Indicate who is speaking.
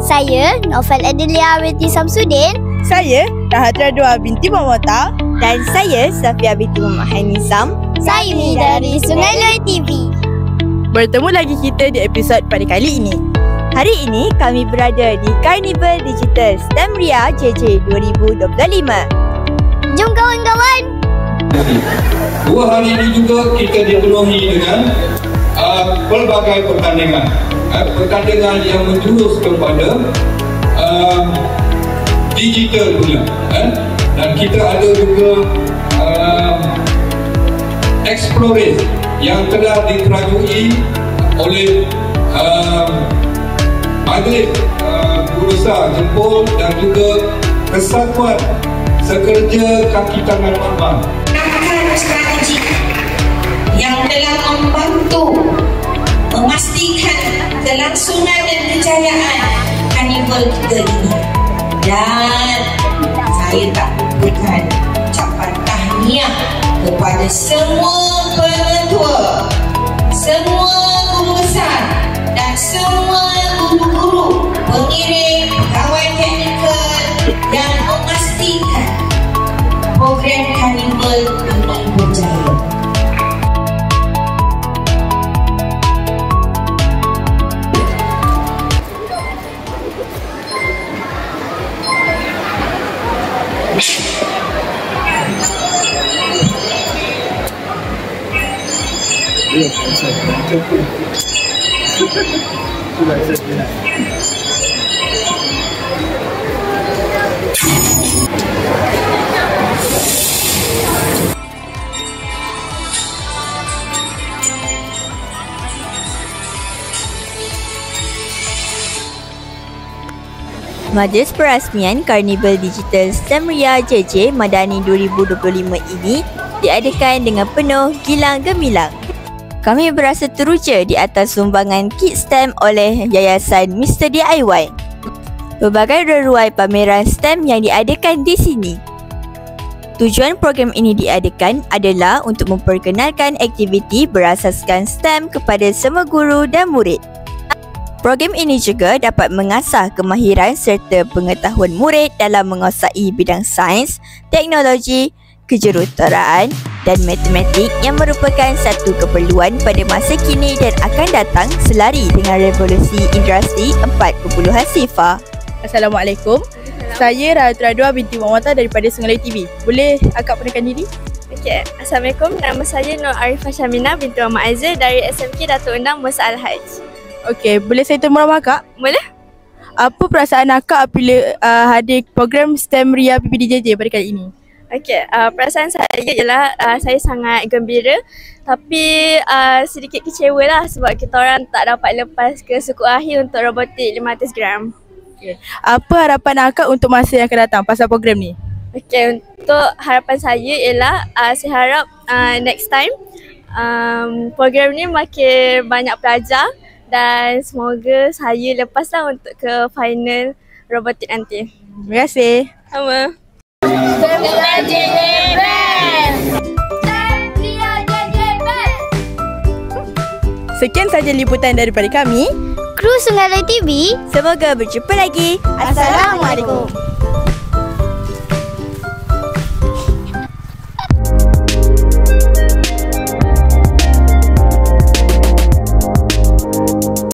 Speaker 1: Saya Novel Adelia binti Samsudin.
Speaker 2: Saya Rahatra Dua binti Mamota. Dan saya Safia binti Muhammad Hainizam.
Speaker 1: Saya ni dari Sungai Loy TV.
Speaker 2: Bertemu lagi kita di episod pada kali ini. Hari ini kami berada di Carnival Digital STEM Ria JJ 2025.
Speaker 1: Jom kawan-kawan.
Speaker 3: Dua hari ini juga kita dipenuhi dengan pelbagai pertandingan. Pertandingan yang menjurus kepada digital pula. Dan kita ada juga Explorers yang telah diterajui oleh Majlis Berusaha Jempol dan juga Kesatuan Sekerja Kaki Tangan Mama.
Speaker 4: Strategi yang telah membantu memastikan kelangsungan dan kejayaan Carnival kita ini. Dan saya tak lupakan ucapan tahniah kepada semua pengetua, semua guru besar dan semua guru-guru, pengiring, pegawai teknikal yang memastikan program Carnival ini berjaya.
Speaker 2: Majlis perasmian Carnival Digital STEM Ria JJ Madani 2025 ini diadakan dengan penuh gilang gemilang. Kami berasa teruja di atas sumbangan kit STEM oleh Yayasan Mr. DIY. Berbagai reruai pameran STEM yang diadakan di sini. Tujuan program ini diadakan adalah untuk memperkenalkan aktiviti berasaskan STEM kepada semua guru dan murid. Program ini juga dapat mengasah kemahiran serta pengetahuan murid dalam menguasai bidang sains, teknologi, kejuruteraan dan matematik yang merupakan satu keperluan pada masa kini dan akan datang selari dengan revolusi industri 4.0.
Speaker 5: Assalamualaikum. Saya Rahatra Dua binti Mamota daripada Sungai Loy TV. Boleh akak perkenalkan diri?
Speaker 6: Okey, Assalamualaikum. Nama saya Nur Arifah Syamina binti Muhammad Aizil dari SMK Datuk Endang Musa Al-Haj.
Speaker 5: Okey, boleh saya temu nama akak?
Speaker 6: Boleh?
Speaker 5: Apa perasaan akak apabila hadir program STEM Ria PPDJJ pada kali ini?
Speaker 6: Okey, perasaan saya ialah saya sangat gembira tapi sedikit kecewa lah sebab kita orang tak dapat lepas ke suku akhir untuk robotik 500 gram.
Speaker 5: Okay. Apa harapan akak untuk masa yang akan datang pasal program ni?
Speaker 6: Okey, untuk harapan saya ialah saya harap next time program ni makin banyak pelajar dan semoga saya lepaslah untuk ke final robotik nanti.
Speaker 5: Terima kasih.
Speaker 6: Sama.
Speaker 2: Sekian sahaja liputan daripada kami,
Speaker 1: Kru Sungai Loy TV.
Speaker 2: Semoga berjumpa lagi.
Speaker 1: Assalamualaikum.